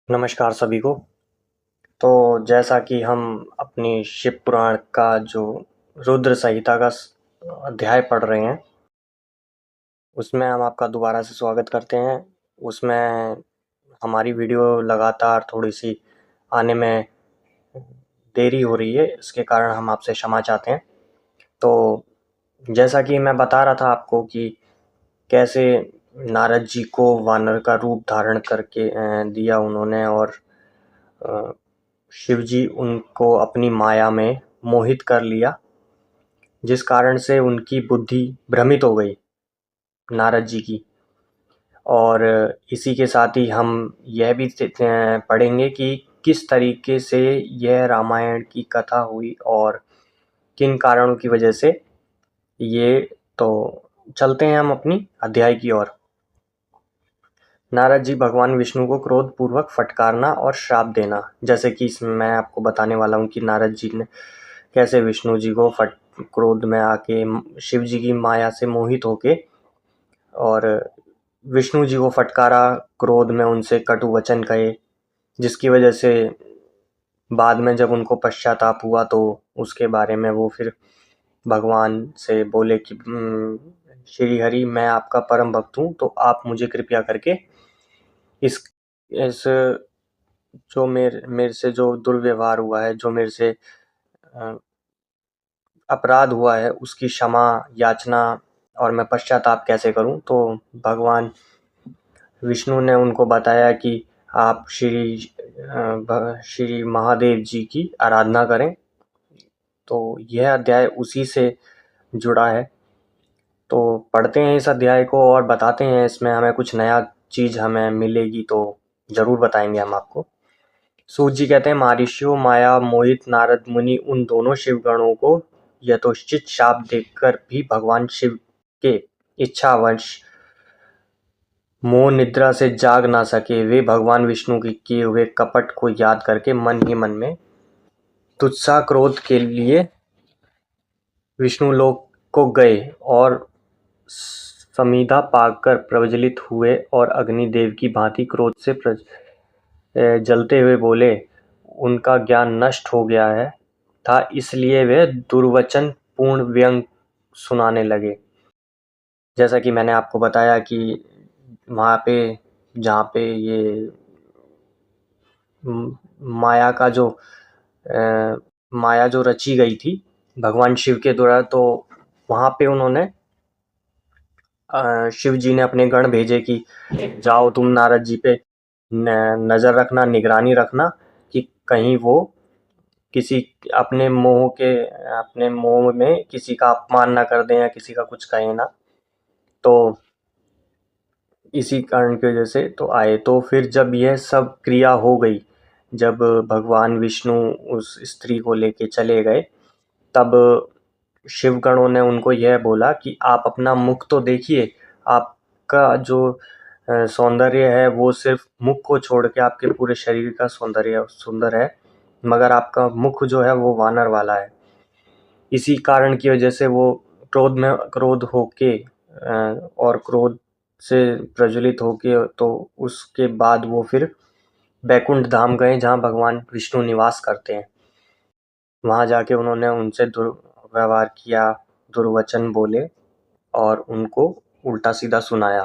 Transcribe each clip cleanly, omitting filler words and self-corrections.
नमस्कार सभी को। तो जैसा कि हम अपनी शिव पुराण का जो रुद्र संहिता का अध्याय पढ़ रहे हैं, उसमें हम आपका दोबारा से स्वागत करते हैं। उसमें हमारी वीडियो लगातार थोड़ी सी आने में देरी हो रही है, इसके कारण हम आपसे क्षमा चाहते हैं। तो जैसा कि मैं बता रहा था आपको कि कैसे नारद जी को वानर का रूप धारण करके दिया उन्होंने, और शिव जी उनको अपनी माया में मोहित कर लिया, जिस कारण से उनकी बुद्धि भ्रमित हो गई नारद जी की। और इसी के साथ ही हम यह भी पढ़ेंगे कि किस तरीके से यह रामायण की कथा हुई और किन कारणों की वजह से ये। तो चलते हैं हम अपनी अध्याय की ओर। नारद जी भगवान विष्णु को क्रोध पूर्वक फटकारना और श्राप देना। जैसे कि इसमें मैं आपको बताने वाला हूँ कि नारद जी ने कैसे विष्णु जी को क्रोध में आके शिव जी की माया से मोहित होके और विष्णु जी को फटकारा, क्रोध में उनसे कटु वचन कहे, जिसकी वजह से बाद में जब उनको पश्चाताप हुआ तो उसके बारे में वो फिर भगवान से बोले कि श्री हरि, मैं आपका परम भक्त हूँ, तो आप मुझे कृपया करके इस जो मेरे से जो दुर्व्यवहार हुआ है, जो मेरे से अपराध हुआ है, उसकी क्षमा याचना और मैं पश्चाताप कैसे करूं। तो भगवान विष्णु ने उनको बताया कि आप श्री महादेव जी की आराधना करें। तो यह अध्याय उसी से जुड़ा है। तो पढ़ते हैं इस अध्याय को और बताते हैं इसमें हमें कुछ नया चीज़ हमें मिलेगी तो ज़रूर बताएंगे हम आपको। सूत जी कहते हैं, महर्षियों माया मोहित नारद मुनि उन दोनों शिवगणों को यथोचित शाप देकर भी भगवान शिव के इच्छावश मोह निद्रा से जाग ना सके। वे भगवान विष्णु के किए हुए कपट को याद करके मन ही मन में तुत्साह क्रोध के लिए विष्णु लोक को गए और समीधा पाकर प्रज्वलित हुए और अग्निदेव की भांति क्रोध से जलते हुए बोले, उनका ज्ञान नष्ट हो गया है था, इसलिए वे दुर्वचन पूर्ण व्यंग सुनाने लगे। जैसा कि मैंने आपको बताया कि वहाँ पे जहाँ पे ये माया का जो माया जो रची गई थी भगवान शिव के द्वारा, तो वहाँ पे उन्होंने शिव जी ने अपने गण भेजे कि जाओ तुम नारद जी पे नज़र रखना, निगरानी रखना कि कहीं वो किसी अपने मोह में किसी का अपमान ना कर दें या किसी का कुछ कहें ना। तो इसी कारण की वजह से तो आए। तो फिर जब यह सब क्रिया हो गई, जब भगवान विष्णु उस स्त्री को लेके चले गए, तब शिवगणों ने उनको यह बोला कि आप अपना मुख तो देखिए, आपका जो सौंदर्य है वो सिर्फ मुख को छोड़ के आपके पूरे शरीर का सौंदर्य सुंदर है, मगर आपका मुख जो है वो वानर वाला है। इसी कारण की वजह से वो क्रोध होके और क्रोध से प्रज्वलित होके तो उसके बाद वो फिर बैकुंठ धाम गए, जहाँ भगवान विष्णु निवास करते हैं। वहाँ जाके उन्होंने उनसे दुर्व्यवहार किया, दुर्वचन बोले और उनको उल्टा सीधा सुनाया।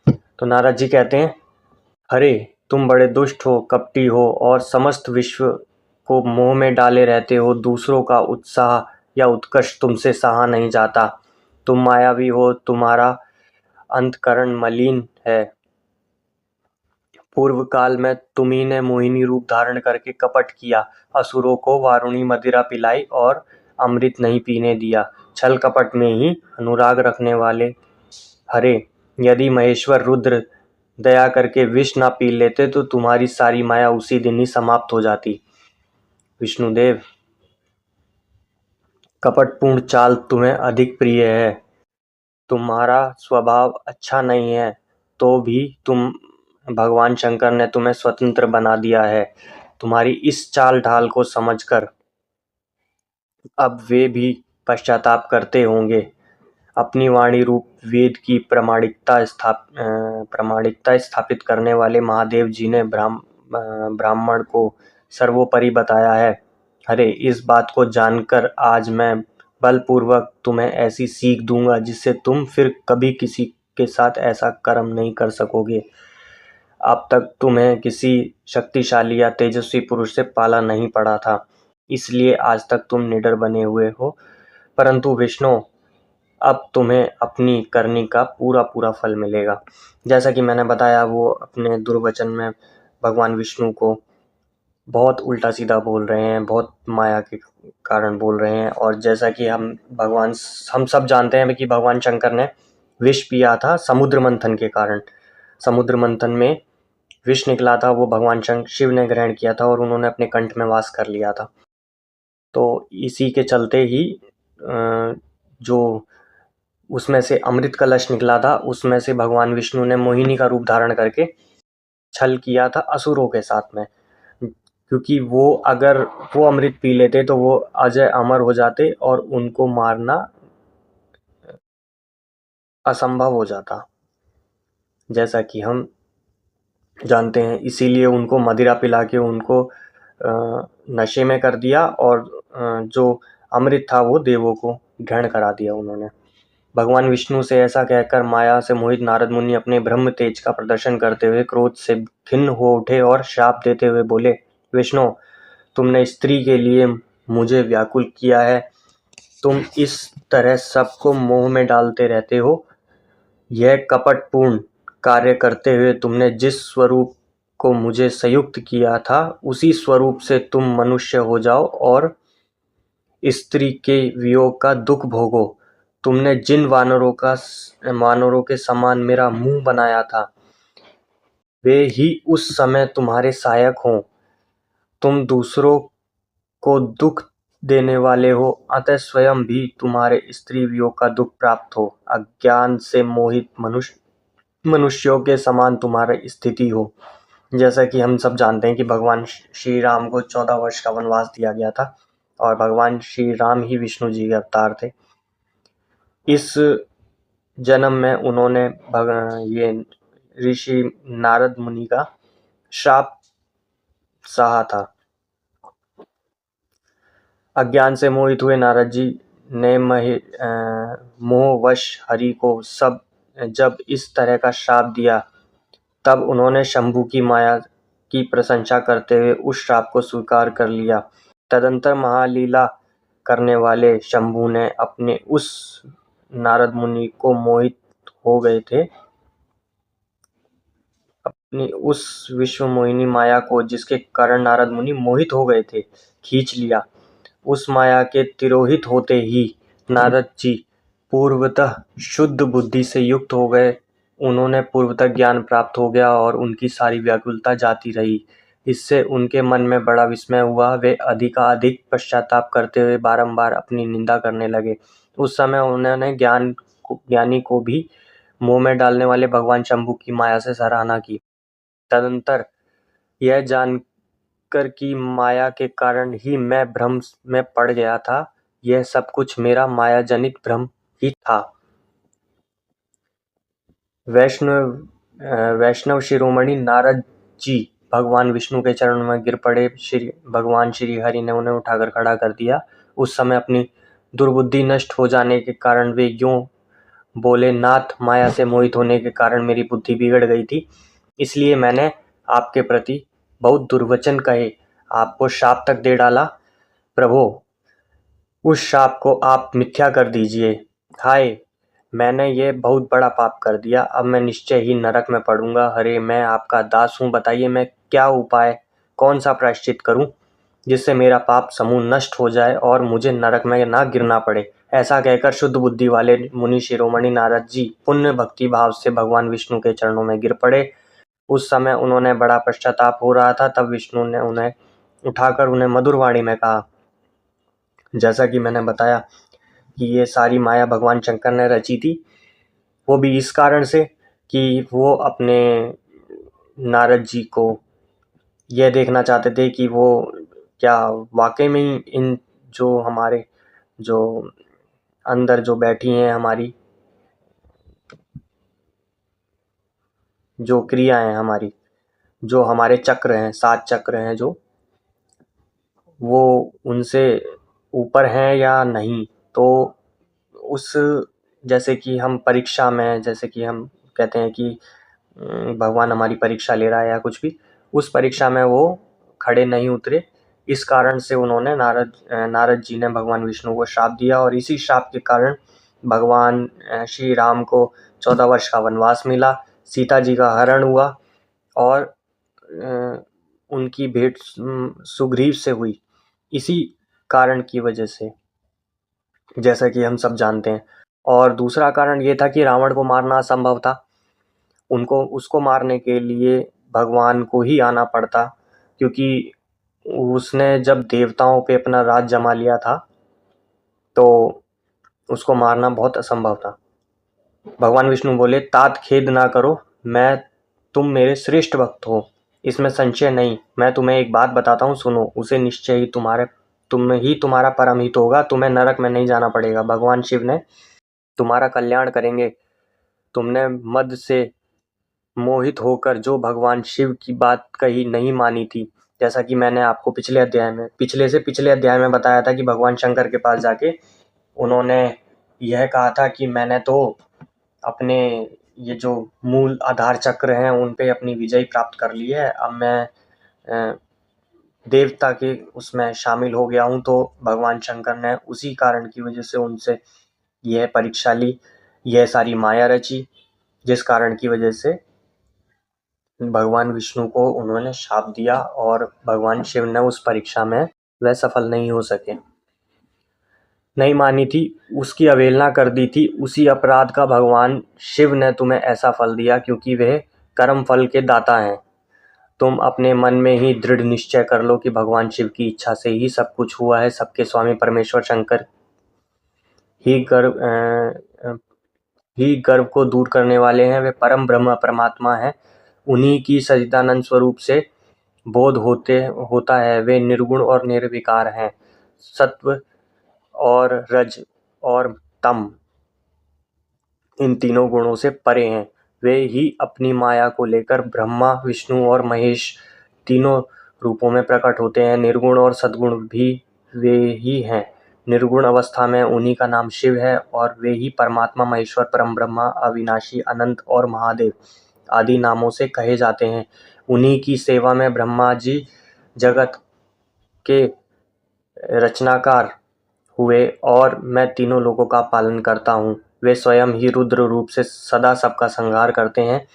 तो नारद जी कहते हैं, अरे तुम बड़े दुष्ट हो, कपटी हो और समस्त विश्व को मोह में डाले रहते हो। दूसरों का उत्साह या उत्कर्ष तुमसे सहा नहीं जाता। तुम मायावी हो, तुम्हारा अंतकरण मलिन है। पूर्व काल में तुम्ही ने मोहिनी रूप धारण करके कपट किया, असुरों को वारुणी मदिरा पिलाई और अमृत नहीं पीने दिया। छल कपट में ही अनुराग रखने वाले हरे, यदि महेश्वर रुद्र दया करके विष ना पी लेते तो तुम्हारी सारी माया उसी दिन ही समाप्त हो जाती। विष्णुदेव, कपटपूर्ण चाल तुम्हें अधिक प्रिय है। तुम्हारा स्वभाव अच्छा नहीं है, तो भी भगवान शंकर ने तुम्हें स्वतंत्र बना दिया है। तुम्हारी इस चाल ढाल को समझकर अब वे भी पश्चाताप करते होंगे। अपनी वाणी रूप वेद की प्रामाणिकता स्थापित करने वाले महादेव जी ने ब्राह्मण को सर्वोपरि बताया है। अरे इस बात को जानकर आज मैं बलपूर्वक तुम्हें ऐसी सीख दूंगा जिससे तुम फिर कभी किसी के साथ ऐसा कर्म नहीं कर सकोगे। अब तक तुम्हें किसी शक्तिशाली या तेजस्वी पुरुष से पाला नहीं पड़ा था, इसलिए आज तक तुम निडर बने हुए हो। परंतु विष्णु, अब तुम्हें अपनी करनी का पूरा पूरा फल मिलेगा। जैसा कि मैंने बताया, वो अपने दुर्वचन में भगवान विष्णु को बहुत उल्टा सीधा बोल रहे हैं, बहुत माया के कारण बोल रहे हैं। और जैसा कि हम सब जानते हैं कि भगवान शंकर ने विष पिया था समुद्र मंथन के कारण। समुद्र मंथन में विष निकला था, वो भगवान शिव ने ग्रहण किया था और उन्होंने अपने कंठ में वास कर लिया था। तो इसी के चलते ही जो उसमें से अमृत कलश निकला था, उसमें से भगवान विष्णु ने मोहिनी का रूप धारण करके छल किया था असुरों के साथ में, क्योंकि वो अगर वो अमृत पी लेते तो वो अजय अमर हो जाते और उनको मारना असंभव हो जाता, जैसा कि हम जानते हैं। इसीलिए उनको मदिरा पिला के उनको नशे में कर दिया और जो अमृत था वो देवों को ग्रहण करा दिया उन्होंने। भगवान विष्णु से ऐसा कहकर माया से मोहित नारद मुनि अपने ब्रह्म तेज का प्रदर्शन करते हुए क्रोध से खिन्न हो उठे और शाप देते हुए बोले, विष्णु, तुमने स्त्री के लिए मुझे व्याकुल किया है। तुम इस तरह सबको मोह में डालते रहते हो। यह कपटपूर्ण कार्य करते हुए तुमने जिस स्वरूप को मुझे संयुक्त किया था, उसी स्वरूप से तुम मनुष्य हो जाओ और स्त्री के वियोग का दुख भोगो। तुमने जिन वानरों के समान मेरा मुंह बनाया था, वे ही उस समय तुम्हारे सहायक हों। तुम दूसरों को दुख देने वाले हो, अतः स्वयं भी तुम्हारे स्त्री वियोग का दुख प्राप्त हो। अज्ञान से मोहित मनुष्यों के समान तुम्हारी स्थिति हो। जैसा कि हम सब जानते हैं कि भगवान श्री राम को 14 वर्ष का वनवास दिया गया था और भगवान श्री राम ही विष्णु जी के अवतार थे। इस जन्म में उन्होंने ये ऋषि नारद मुनि का श्राप सहा था। अज्ञान से मोहित हुए नारद जी ने मोहवश हरि को जब इस तरह का श्राप दिया, तब उन्होंने शंभू की माया की प्रशंसा करते हुए उस श्राप को स्वीकार कर लिया। तदंतर महालीला करने वाले शंभू ने अपने उस नारद मुनि को मोहित हो गए थे, अपनी उस विश्व मोहिनी माया को जिसके कारण नारद मुनि मोहित हो गए थे, खींच लिया। उस माया के तिरोहित होते ही नारद जी पूर्वतः शुद्ध बुद्धि से युक्त हो गए। उन्होंने पूर्वतः ज्ञान प्राप्त हो गया और उनकी सारी व्याकुलता जाती रही। इससे उनके मन में बड़ा विस्मय हुआ। वे अधिकाधिक पश्चाताप करते हुए बारंबार अपनी निंदा करने लगे। उस समय उन्होंने ज्ञानी को भी मोह में डालने वाले भगवान शंभू की माया से सराहना की। तदंतर यह जानकर कि माया के कारण ही मैं भ्रम में पड़ गया था, यह सब कुछ मेरा माया जनित भ्रम ही था। वैष्णव शिरोमणि नारद जी भगवान विष्णु के चरणों में गिर पड़े। भगवान श्री हरि ने उन्हें उठाकर खड़ा कर दिया। उस समय अपनी दुर्बुद्धि नष्ट हो जाने के कारण वे यूं बोले, नाथ, माया से मोहित होने के कारण मेरी बुद्धि बिगड़ गई थी, इसलिए मैंने आपके प्रति बहुत दुर्वचन कहे, आपको शाप तक दे डाला। प्रभो, उस शाप को आप मिथ्या कर दीजिए। हाय, मैंने ये बहुत बड़ा पाप कर दिया, अब मैं निश्चय ही नरक में पड़ूंगा। हरे, मैं आपका दास हूँ, बताइए मैं क्या उपाय, कौन सा प्रायश्चित करूं जिससे मेरा पाप समूह नष्ट हो जाए और मुझे नरक में ना गिरना पड़े। ऐसा कहकर शुद्ध बुद्धि वाले मुनि शिरोमणि नारद जी पुण्य भक्ति भाव से भगवान विष्णु के चरणों में गिर पड़े। उस समय उन्होंने बड़ा पश्चाताप हो रहा था। तब विष्णु ने उन्हें उठाकर उन्हें मधुर वाणी में कहा, जैसा कि मैंने बताया कि ये सारी माया भगवान शंकर ने रची थी, वो भी इस कारण से कि वो अपने नारद जी को यह देखना चाहते थे कि वो क्या वाकई में ही इन जो हमारे जो अंदर जो बैठी हैं, हमारी जो क्रिया हैं हमारी, जो हमारे चक्र हैं, 7 चक्र हैं जो, वो उनसे ऊपर हैं या नहीं। तो उस जैसे कि हम परीक्षा में, जैसे कि हम कहते हैं कि भगवान हमारी परीक्षा ले रहा है या कुछ भी, उस परीक्षा में वो खड़े नहीं उतरे। इस कारण से उन्होंने नारद जी ने भगवान विष्णु को श्राप दिया, और इसी श्राप के कारण भगवान श्री राम को 14 वर्ष का वनवास मिला, सीता जी का हरण हुआ, और उनकी भेंट सुग्रीव से हुई। इसी कारण की वजह से, जैसा कि हम सब जानते हैं। और दूसरा कारण ये था कि रावण को मारना असंभव था। उसको मारने के लिए भगवान को ही आना पड़ता, क्योंकि उसने जब देवताओं पे अपना राज जमा लिया था, तो उसको मारना बहुत असंभव था। भगवान विष्णु बोले, तात खेद ना करो, तुम मेरे श्रेष्ठ भक्त हो, इसमें संशय नहीं। मैं तुम्हें एक बात बताता हूँ, सुनो, उसे निश्चय ही तुम्हारा परम हित होगा, तुम्हें नरक में नहीं जाना पड़ेगा। भगवान शिव ने तुम्हारा कल्याण करेंगे। तुमने मद से मोहित होकर जो भगवान शिव की बात कही नहीं मानी थी, जैसा कि मैंने आपको पिछले अध्याय में बताया था कि भगवान शंकर के पास जाके उन्होंने यह कहा था कि मैंने तो अपने ये जो मूल आधार चक्र हैं उन पे अपनी विजय प्राप्त कर ली है, अब मैं देवता के उसमें शामिल हो गया हूँ। तो भगवान शंकर ने उसी कारण की वजह से उनसे यह परीक्षा ली, यह सारी माया रची, जिस कारण की वजह से भगवान विष्णु को उन्होंने शाप दिया, और भगवान शिव ने उस परीक्षा में वह सफल नहीं हो सके, नहीं मानी थी, उसकी अवहेलना कर दी थी। उसी अपराध का भगवान शिव ने तुम्हें ऐसा फल दिया, क्योंकि वह कर्म फल के दाता हैं। तुम अपने मन में ही दृढ़ निश्चय कर लो कि भगवान शिव की इच्छा से ही सब कुछ हुआ है। सबके स्वामी परमेश्वर शंकर ही गर्व को दूर करने वाले हैं। वे परम ब्रह्म परमात्मा हैं। उन्हीं की सच्चिदानंद स्वरूप से बोध होता है। वे निर्गुण और निर्विकार हैं। सत्व और रज और तम, इन तीनों गुणों से परे हैं। वे ही अपनी माया को लेकर ब्रह्मा, विष्णु और महेश तीनों रूपों में प्रकट होते हैं। निर्गुण और सद्गुण भी वे ही हैं। निर्गुण अवस्था में उन्हीं का नाम शिव है, और वे ही परमात्मा, महेश्वर, परम ब्रह्मा, अविनाशी, अनंत और महादेव आदि नामों से कहे जाते हैं। उन्हीं की सेवा में ब्रह्मा जी जगत के रचनाकार हुए, और मैं तीनों लोगों का पालन करता हूँ। वे स्वयं ही रुद्र रूप से सदा सबका संहार करते हैं।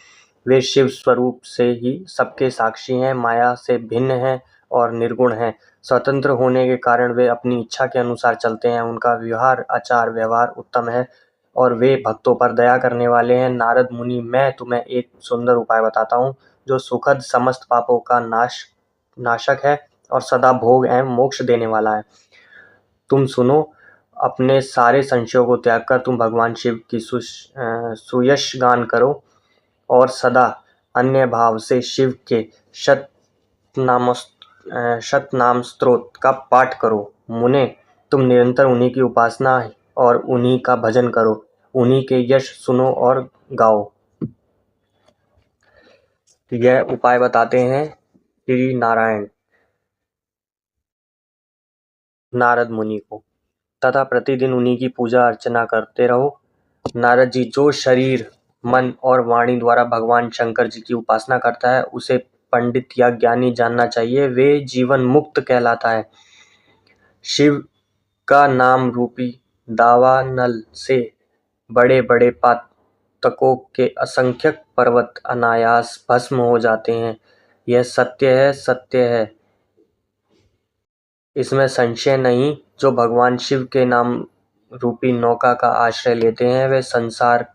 वे शिव स्वरूप से ही सबके साक्षी हैं, माया से भिन्न हैं और निर्गुण हैं। स्वतंत्र होने के कारण वे अपनी इच्छा के अनुसार चलते हैं। उनका व्यवहार, आचार व्यवहार उत्तम है, और वे भक्तों पर दया करने वाले हैं। नारद मुनि, मैं तुम्हें एक सुंदर उपाय बताता हूँ, जो सुखद, समस्त पापों का नाशक है, और सदा भोग एवं मोक्ष देने वाला है। तुम सुनो, अपने सारे संशयों को त्याग कर तुम भगवान शिव की सुयश गान करो, और सदा अन्य भाव से शिव के शत नाम स्तोत्र का पाठ करो। मुने, तुम निरंतर उन्हीं की उपासना और उन्हीं का भजन करो। उन्हीं के यश सुनो और गाओ। यह उपाय बताते हैं श्री नारायण नारद मुनि को, तथा प्रतिदिन उन्हीं की पूजा अर्चना करते रहो। नारद जी, जो शरीर, मन और वाणी द्वारा भगवान शंकर जी की उपासना करता है, उसे पंडित या ज्ञानी जानना चाहिए। वे जीवन मुक्त कहलाता है। शिव का नाम रूपी दावानल से बड़े बड़े पातकों के असंख्यक पर्वत अनायास भस्म हो जाते हैं। यह सत्य है, इसमें संशय नहीं। जो भगवान शिव के नाम रूपी नौका का आश्रय लेते हैं, वे संसार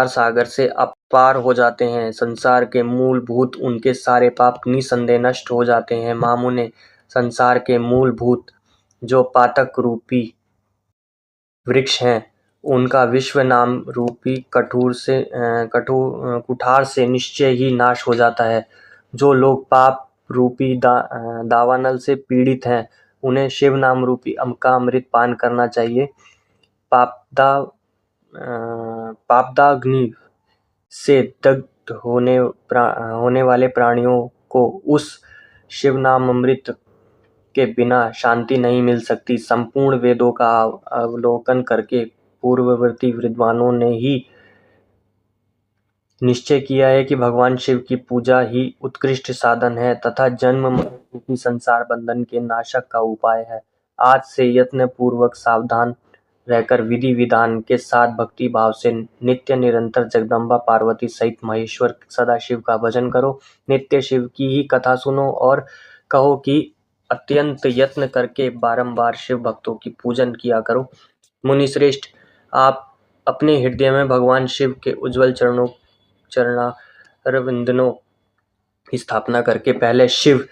सागर से अपार हो जाते हैं। संसार के मूलभूत उनके सारे पाप निसंदेह नष्ट हो जाते हैं। मामुने, संसार के मूलभूत जो पातक रूपी वृक्ष हैं, उनका विश्व नाम रूपी कुठार से निश्चय ही नाश हो जाता है। जो लोग पाप रूपी दावानल से पीड़ित हैं, उन्हें शिव नाम रूपी का अमृत पान करना चाहिए। पापदाग्नि से होने वाले प्राणियों को उस शिव नाम अमृत के बिना शांति नहीं मिल सकती। संपूर्ण वेदों का अवलोकन करके पूर्ववर्ती विद्वानों ने ही निश्चय किया है कि भगवान शिव की पूजा ही उत्कृष्ट साधन है तथा जन्म मृत्यु रूपी संसार बंधन के नाशक का उपाय है। आज से यत्न पूर्वक सावधान रहकर विधि विधान के साथ भक्ति भाव से नित्य निरंतर जगदम्बा पार्वती सहित महेश्वर सदाशिव का भजन करो। नित्य शिव की ही कथा सुनो और कहो कि अत्यंत यत्न करके बारंबार शिव भक्तों की पूजन किया करो। मुनि श्रेष्ठ, आप अपने हृदय में भगवान शिव के उज्ज्वल चरणारविंदों की स्थापना करके पहले शिव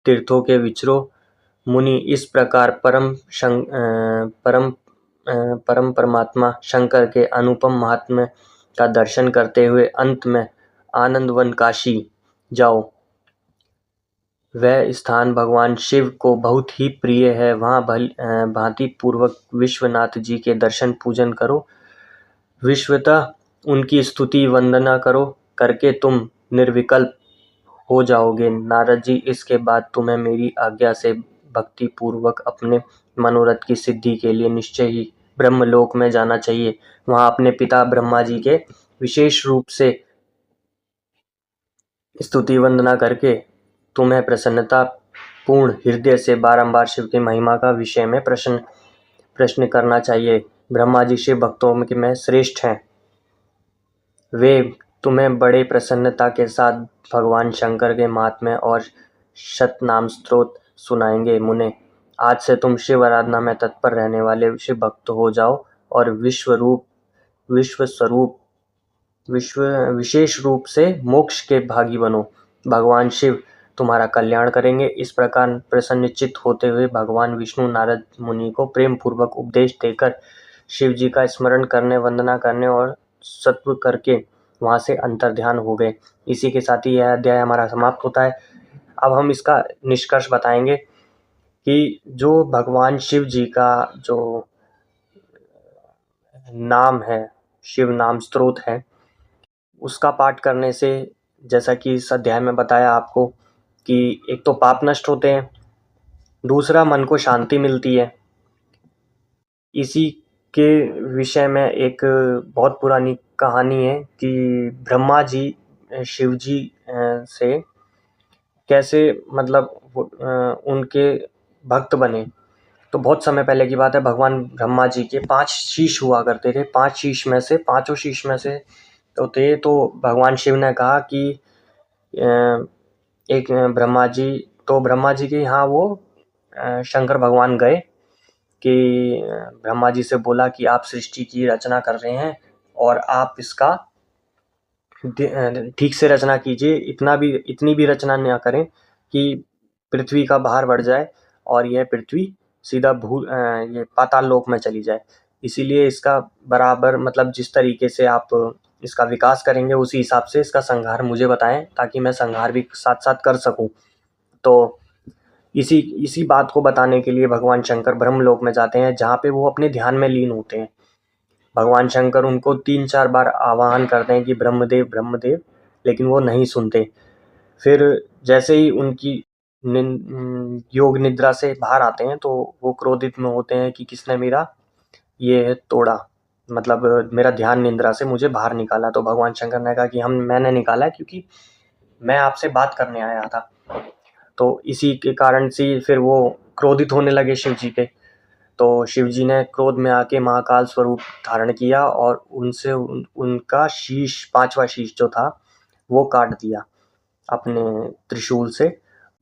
तीर्थों के विचरो। मुनि इस प्रकार परम परमात्मा शंकर के अनुपम महात्म्य का दर्शन करते हुए अंत में आनंदवन काशी जाओ। वह स्थान भगवान शिव को बहुत ही प्रिय है। वहाँ भांति पूर्वक विश्वनाथ जी के दर्शन पूजन करो। विश्वतः उनकी स्तुति वंदना करो करके तुम निर्विकल्प हो जाओगे। नारद जी, इसके बाद तुम्हें मेरी आज्ञा से भक्ति पूर्वक अपने मनोरथ की सिद्धि के लिए निश्चय ही ब्रह्मलोक में जाना चाहिए। वहाँ अपने पिता ब्रह्मा जी के विशेष रूप से स्तुति वंदना करके तुम्हें प्रसन्नता पूर्ण हृदय से बारंबार शिव की महिमा का विषय में प्रश्न करना चाहिए। ब्रह्मा जी शिव भक्तों में श्रेष्ठ हैं। वे तुम्हें बड़े प्रसन्नता के साथ भगवान शंकर के महात्म्य और शतनाम स्तोत्र सुनाएंगे। मुने, आज से तुम शिव आराधना में तत्पर रहने वाले शिव भक्त हो जाओ और विशेष रूप से मोक्ष के भागी बनो। भगवान शिव तुम्हारा कल्याण करेंगे। इस प्रकार प्रसन्नचित्त होते हुए भगवान विष्णु नारद मुनि को प्रेम पूर्वक उपदेश देकर शिव जी का स्मरण करने, वंदना करने और सत्व करके वहाँ से अंतर्ध्यान हो गए। इसी के साथ ही यह अध्याय हमारा समाप्त होता है। अब हम इसका निष्कर्ष बताएंगे कि जो भगवान शिव जी का जो नाम है, शिव नाम स्तोत्र है, उसका पाठ करने से, जैसा कि इस अध्याय में बताया आपको, कि एक तो पाप नष्ट होते हैं, दूसरा मन को शांति मिलती है। इसी के विषय में एक बहुत पुरानी कहानी है कि ब्रह्मा जी शिव जी से कैसे उनके भक्त बने। तो बहुत समय पहले की बात है। भगवान ब्रह्मा जी के 5 शीश हुआ करते थे। 5 शीश में से, पांचों शीश में से थे। तो भगवान शिव ने कहा कि एक ब्रह्मा जी के यहाँ वो शंकर भगवान गए कि ब्रह्मा जी से बोला कि आप सृष्टि की रचना कर रहे हैं और आप इसका ठीक से रचना कीजिए। इतनी भी रचना न करें कि पृथ्वी का भार बढ़ जाए और यह पृथ्वी सीधा ये पाताल लोक में चली जाए। इसीलिए इसका बराबर जिस तरीके से आप इसका विकास करेंगे उसी हिसाब से इसका संहार मुझे बताएं, ताकि मैं संहार भी साथ साथ कर सकूं। तो इसी बात को बताने के लिए भगवान शंकर ब्रह्मलोक में जाते हैं, जहाँ पे वो अपने ध्यान में लीन होते हैं। भगवान शंकर उनको 3-4 बार आह्वान करते हैं कि ब्रह्मदेव ब्रह्मदेव, लेकिन वो नहीं सुनते। फिर जैसे ही उनकी योग निद्रा से बाहर आते हैं तो वो क्रोधित में होते हैं कि किसने मेरा ये तोड़ा, मेरा ध्यान निद्रा से मुझे बाहर निकाला। तो भगवान शंकर ने कहा कि मैंने निकाला क्योंकि मैं आपसे बात करने आया था। तो इसी के कारण से फिर वो क्रोधित होने लगे शिव जी पे। तो शिव जी ने क्रोध में आके महाकाल स्वरूप धारण किया और उनसे उनका शीश, 5वां शीश जो था वो काट दिया अपने त्रिशूल से,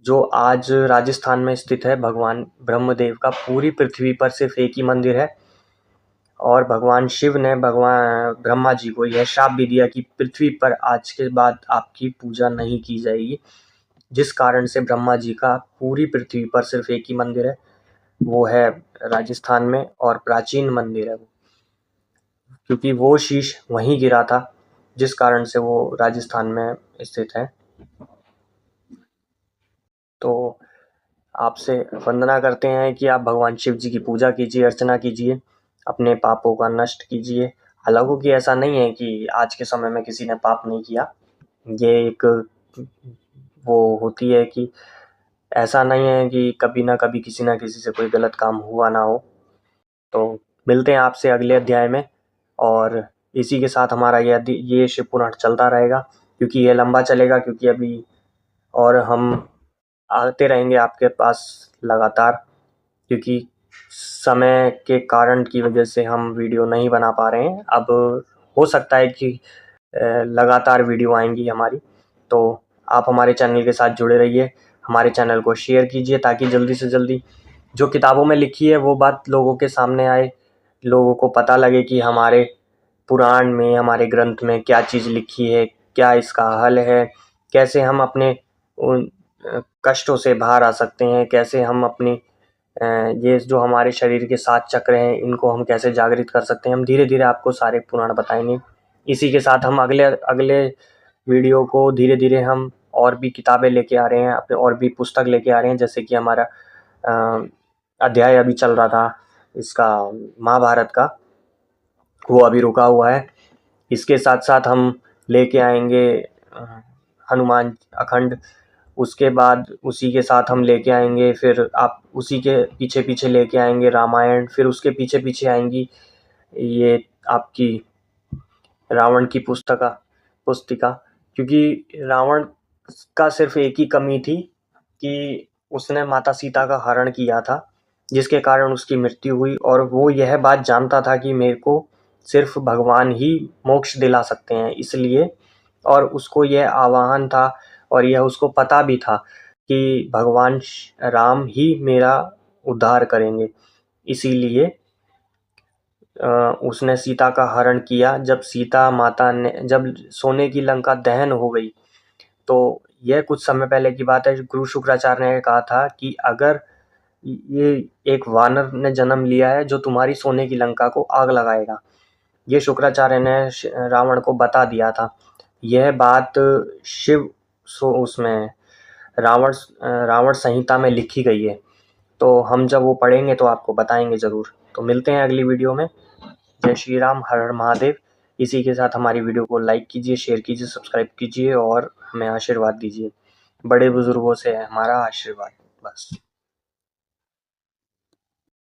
जो आज राजस्थान में स्थित है। भगवान ब्रह्मदेव का पूरी पृथ्वी पर सिर्फ एक ही मंदिर है। और भगवान शिव ने भगवान ब्रह्मा जी को यह शाप भी दिया कि पृथ्वी पर आज के बाद आपकी पूजा नहीं की जाएगी, जिस कारण से ब्रह्मा जी का पूरी पृथ्वी पर सिर्फ एक ही मंदिर है, वो है राजस्थान में, और प्राचीन मंदिर है वो, क्योंकि वो शीश वहीं गिरा था, जिस कारण से वो राजस्थान में स्थित है। तो आपसे वंदना करते हैं कि आप भगवान शिव जी की पूजा कीजिए, अर्चना कीजिए, अपने पापों का नष्ट कीजिए। हालांकि ऐसा नहीं है कि आज के समय में किसी ने पाप नहीं किया, ये एक वो होती है कि ऐसा नहीं है कि कभी ना कभी किसी ना किसी से कोई गलत काम हुआ ना हो। तो मिलते हैं आपसे अगले अध्याय में, और इसी के साथ हमारा ये शिव पुराण चलता रहेगा, क्योंकि ये लंबा चलेगा, क्योंकि अभी और हम आते रहेंगे आपके पास लगातार, क्योंकि समय के कारण की वजह से हम वीडियो नहीं बना पा रहे हैं। अब हो सकता है कि लगातार वीडियो आएंगी हमारी, तो आप हमारे चैनल के साथ जुड़े रहिए, हमारे चैनल को शेयर कीजिए, ताकि जल्दी से जल्दी जो किताबों में लिखी है वो बात लोगों के सामने आए, लोगों को पता लगे कि हमारे पुराण में, हमारे ग्रंथ में क्या चीज़ लिखी है, क्या इसका हल है, कैसे हम अपने उन कष्टों से बाहर आ सकते हैं, कैसे हम अपनी ये जो हमारे शरीर के 7 चक्र हैं इनको हम कैसे जागृत कर सकते हैं। हम धीरे धीरे आपको सारे पुराण बताएंगे। इसी के साथ हम अगले अगले वीडियो को धीरे धीरे हम और भी किताबें लेके आ रहे हैं, अपने और भी पुस्तक लेके आ रहे हैं। जैसे कि हमारा अध्याय अभी चल रहा था इसका महाभारत का, वो अभी रुका हुआ है। इसके साथ साथ हम लेके आएंगे हनुमान अखंड, उसके बाद उसी के साथ हम लेके आएंगे, फिर आप उसी के पीछे पीछे लेके आएंगे रामायण, फिर उसके पीछे पीछे आएंगी ये आपकी रावण की पुस्तिका, क्योंकि रावण का सिर्फ एक ही कमी थी कि उसने माता सीता का हरण किया था, जिसके कारण उसकी मृत्यु हुई, और वो यह बात जानता था कि मेरे को सिर्फ भगवान ही मोक्ष दिला सकते हैं, इसलिए, और उसको यह आवाहन था और यह उसको पता भी था कि भगवान राम ही मेरा उद्धार करेंगे, इसीलिए उसने सीता का हरण किया। जब सीता माता ने, जब सोने की लंका दहन हो गई, तो यह कुछ समय पहले की बात है, गुरु शुक्राचार्य ने कहा था कि अगर ये एक वानर ने जन्म लिया है जो तुम्हारी सोने की लंका को आग लगाएगा, ये शुक्राचार्य ने रावण को बता दिया था। यह बात शिव उसमें रावण संहिता में लिखी गई है, तो हम जब वो पढ़ेंगे तो आपको बताएंगे ज़रूर। तो मिलते हैं अगली वीडियो में। जय श्री राम, हर हर महादेव। इसी के साथ हमारी वीडियो को लाइक कीजिए, शेयर कीजिए, सब्सक्राइब कीजिए और हमें आशीर्वाद दीजिए। बड़े बुजुर्गों से है हमारा आशीर्वाद, बस।